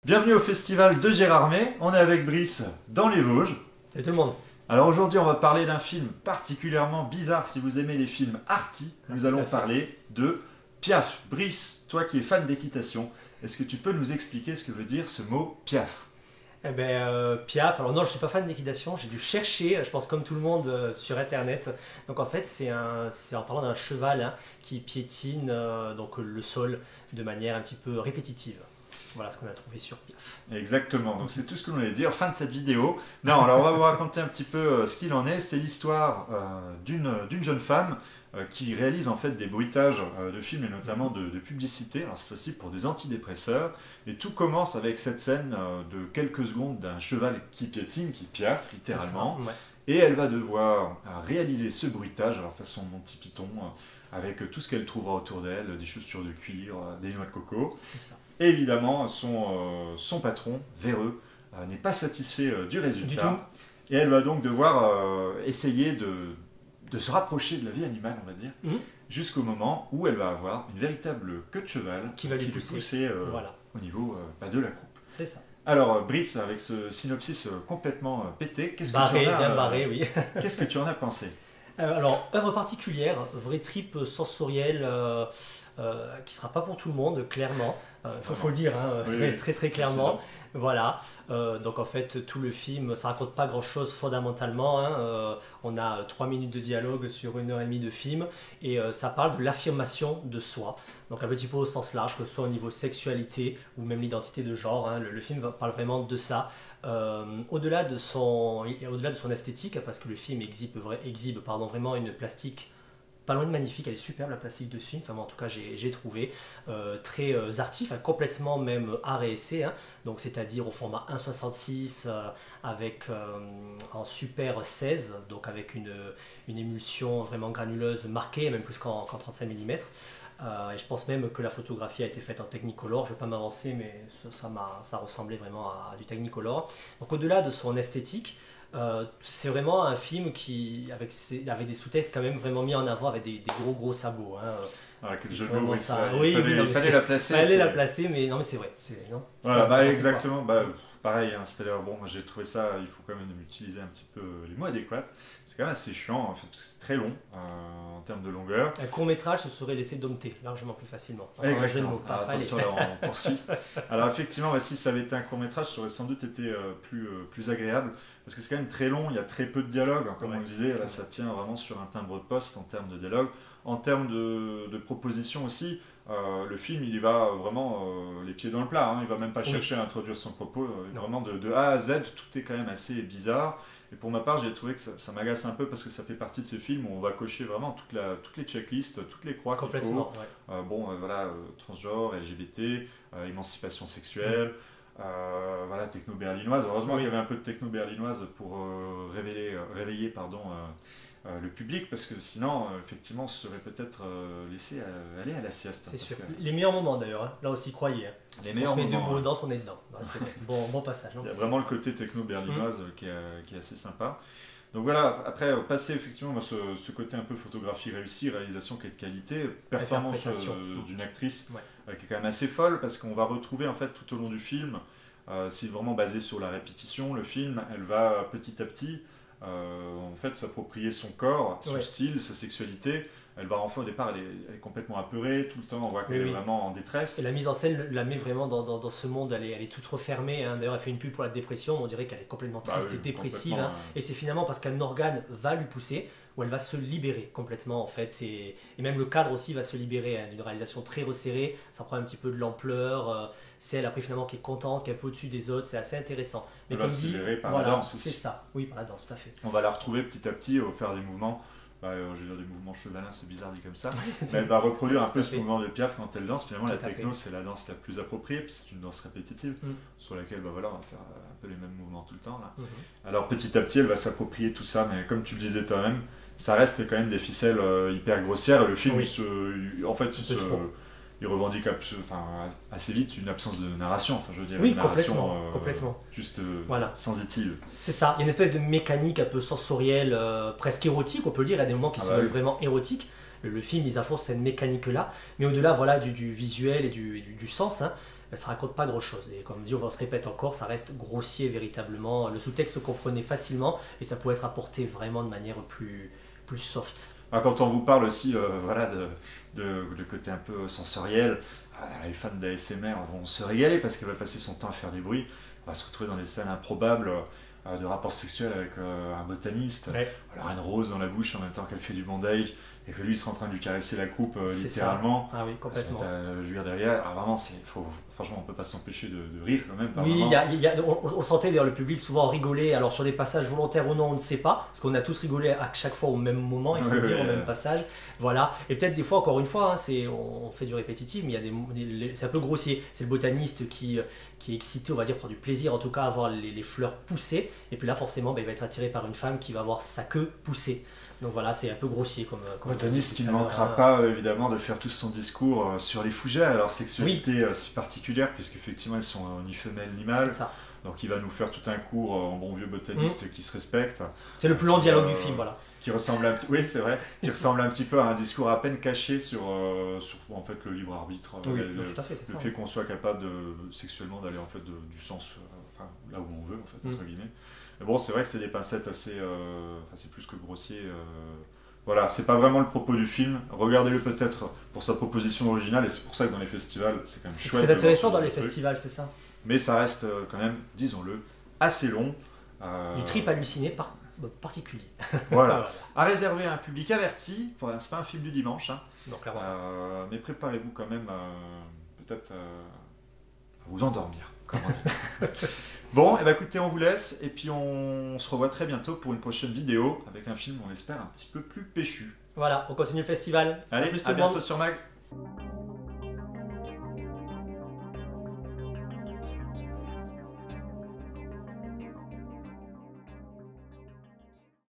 Bienvenue au festival de Gérardmer, on est avec Brice dans les Vosges. Salut tout le monde. Alors aujourd'hui on va parler d'un film particulièrement bizarre si vous aimez les films arty. Nous allons parler de Piaf. Brice, toi qui es fan d'équitation, est-ce que tu peux nous expliquer ce que veut dire ce mot Piaf? Piaf, alors non, je suis pas fan d'équitation, j'ai dû chercher, je pense comme tout le monde, sur internet. Donc en fait c'est en parlant d'un cheval qui piétine donc le sol de manière un petit peu répétitive. Voilà ce qu'on a trouvé sur Piaf. Exactement, donc c'est tout ce que l'on allait dire, fin de cette vidéo. Non, alors on va vous raconter un petit peu ce qu'il en est. C'est l'histoire d'une jeune femme qui réalise en fait des bruitages de films et notamment de publicités, alors cette fois-ci pour des antidépresseurs. Et tout commence avec cette scène de quelques secondes d'un cheval qui piétine, qui piaffe littéralement. Ouais. Et elle va devoir réaliser ce bruitage, alors façon Monty Python, avec tout ce qu'elle trouvera autour d'elle, des chaussures de cuir, des noix de coco. C'est ça. Et évidemment, son patron, véreux, n'est pas satisfait du résultat. Du tout. Et elle va donc devoir essayer de se rapprocher de la vie animale, on va dire, jusqu'au moment où elle va avoir une véritable queue de cheval qui va lui pousser voilà. Au niveau de la croupe. C'est ça. Alors, Brice, avec ce synopsis complètement pété, qu'est-ce que barré, tu en as, bien barré, oui. Qu'est-ce que tu en as pensé? Alors, œuvre particulière, vrai trip sensoriel qui sera pas pour tout le monde, clairement. Faut le dire, très clairement. Voilà. Donc en fait, tout le film, ça raconte pas grand-chose fondamentalement. On a 3 minutes de dialogue sur 1h30 de film et ça parle de l'affirmation de soi. Donc un petit peu au sens large, que ce soit au niveau sexualité ou même l'identité de genre. Le film parle vraiment de ça. Au-delà de son esthétique, parce que le film exhibe vraiment une plastique pas loin de magnifique, elle est superbe la plastique de ce film, enfin, en tout cas j'ai trouvé très artif, complètement même art et essai, donc c'est-à-dire au format 1,66 avec en super 16, donc avec une émulsion vraiment granuleuse marquée, même plus qu'en 35 mm. Et je pense même que la photographie a été faite en Technicolor, je ne vais pas m'avancer, mais ça ressemblait vraiment à du Technicolor. Donc au-delà de son esthétique, c'est vraiment un film qui, avec des sous-textes quand même vraiment mis en avant, avec des gros sabots. Quel jeu de mots, oui, ça. Il fallait la placer. Fallait la placer, mais non, mais c'est vrai. Voilà, exactement. Pareil, c'est-à-dire, bon, moi j'ai trouvé ça, il faut quand même utiliser un petit peu les mots adéquats. C'est quand même assez chiant, en fait, c'est très long en termes de longueur. Un court-métrage se serait laissé dompter largement plus facilement. Exactement. Attention, là, on poursuit. Alors, effectivement, si ça avait été un court-métrage, ça aurait sans doute été plus agréable. Parce que c'est quand même très long, il y a très peu de dialogue, comme on le disait. Là, ça tient vraiment sur un timbre de poste en termes de dialogue. En termes de propositions aussi, le film, il y va vraiment les pieds dans le plat. Il ne va même pas chercher à introduire son propos. Vraiment de A à Z, tout est quand même assez bizarre. Et pour ma part, j'ai trouvé que ça m'agace un peu parce que ça fait partie de ces films où on va cocher vraiment toutes les checklists, toutes les croix qu'il faut. Transgenre, LGBT, émancipation sexuelle. Techno berlinoise. Heureusement qu'il y avait un peu de techno berlinoise pour réveiller le public, parce que sinon, effectivement, on se serait peut-être laissé aller à la sieste. C'est sûr. Les meilleurs moments d'ailleurs, là aussi, croyez. Les meilleurs moments. On se met debout, danse, on est dedans. C'est bon passage. Il y a vraiment le côté techno berlinoise qui est assez sympa. Donc voilà, après, passer effectivement ce côté un peu photographie réussie, réalisation qui est de qualité, performance d'une actrice qui est quand même assez folle, parce qu'on va retrouver en fait tout au long du film, c'est vraiment basé sur la répétition, le film, elle va petit à petit en fait s'approprier son corps, son style, sa sexualité. Elle va enfin au départ, elle est complètement apeurée, tout le temps on voit qu'elle est vraiment en détresse. Et la mise en scène la met vraiment dans ce monde, elle est toute refermée. D'ailleurs elle fait une pub pour la dépression, on dirait qu'elle est complètement triste et dépressive. Et c'est finalement parce qu'un organe va lui pousser, où elle va se libérer complètement en fait. Et même le cadre aussi va se libérer d'une réalisation très resserrée, ça prend un petit peu de l'ampleur. C'est elle après finalement qui est contente, qui est un peu au-dessus des autres, c'est assez intéressant. Mais comme dit, par la danse c'est ça, oui par la danse tout à fait. On va la retrouver petit à petit au faire des mouvements. Je veux dire des mouvements chevalins, c'est bizarre dit comme ça. Mais elle va reproduire un peu ce mouvement de Piaf quand elle danse. Finalement, la techno, c'est la danse la plus appropriée, parce que c'est une danse répétitive, sur laquelle on va faire un peu les mêmes mouvements tout le temps. Là. Alors petit à petit, elle va s'approprier tout ça, mais comme tu le disais toi-même, ça reste quand même des ficelles hyper grossières. Et le film, il revendique assez vite une absence de narration. Enfin, je veux dire, une narration complètement. Juste sensitive. C'est ça, il y a une espèce de mécanique un peu sensorielle, presque érotique, on peut le dire, il y a des moments qui sont vraiment érotiques. Le film, ils afforcent cette mécanique-là, mais au-delà du visuel et du sens, ben, ça raconte pas grand-chose. Et comme dit, on se répète encore, ça reste grossier véritablement. Le sous-texte se comprenait facilement et ça pouvait être apporté vraiment de manière plus soft. Alors, quand on vous parle aussi voilà, de côté un peu sensoriel, les fans d'ASMR vont se régaler parce qu'elle va passer son temps à faire des bruits. On va se retrouver dans des scènes improbables de rapports sexuels avec un botaniste. Ouais. Alors une rose dans la bouche en même temps qu'elle fait du bandage et que lui il sera en train de lui caresser la coupe littéralement. Ah oui, complètement. Jouir derrière. Alors vraiment, franchement, on peut pas s'empêcher de rire quand même. Oui, on sentait d'ailleurs le public souvent rigoler. Alors sur des passages volontaires ou non, on ne sait pas, parce qu'on a tous rigolé à chaque fois au même moment, il faut dire, au même passage. Voilà. Et peut-être des fois, encore une fois, hein, on fait du répétitif, mais c'est un peu grossier. C'est le botaniste qui est excité, on va dire, prend du plaisir en tout cas à voir les fleurs pousser. Et puis là, forcément, il va être attiré par une femme qui va voir sa queue pousser. Donc voilà, c'est un peu grossier comme botaniste qui ne manquera pas évidemment de faire tout son discours sur les fougères et leur sexualité si particulière, puisqu'effectivement elles sont ni femelles ni mâles. Donc il va nous faire tout un cours en bon vieux botaniste qui se respecte. C'est le plus long dialogue du film, voilà. Qui ressemble oui, c'est vrai, qui ressemble un petit peu à un discours à peine caché sur en fait le libre arbitre, tout à fait, le fait qu'on soit capable sexuellement d'aller en fait du sens là où on veut en fait entre guillemets. Mais bon, c'est vrai que c'est des pincettes assez, c'est plus que grossier. Voilà, c'est pas vraiment le propos du film. Regardez-le peut-être pour sa proposition originale et c'est pour ça que dans les festivals, c'est quand même chouette. C'est très intéressant dans les festivals, c'est ça. Mais ça reste quand même, disons-le, assez long. Du trip halluciné particulier. Voilà. À réserver à un public averti. C'est pas un film du dimanche. Hein. Non, clairement. Mais préparez-vous quand même peut-être à vous endormir, comme on dit. Bon, écoutez, on vous laisse et puis on se revoit très bientôt pour une prochaine vidéo avec un film, on espère, un petit peu plus péchu. Voilà, on continue le festival. Allez, à bientôt sur Mag.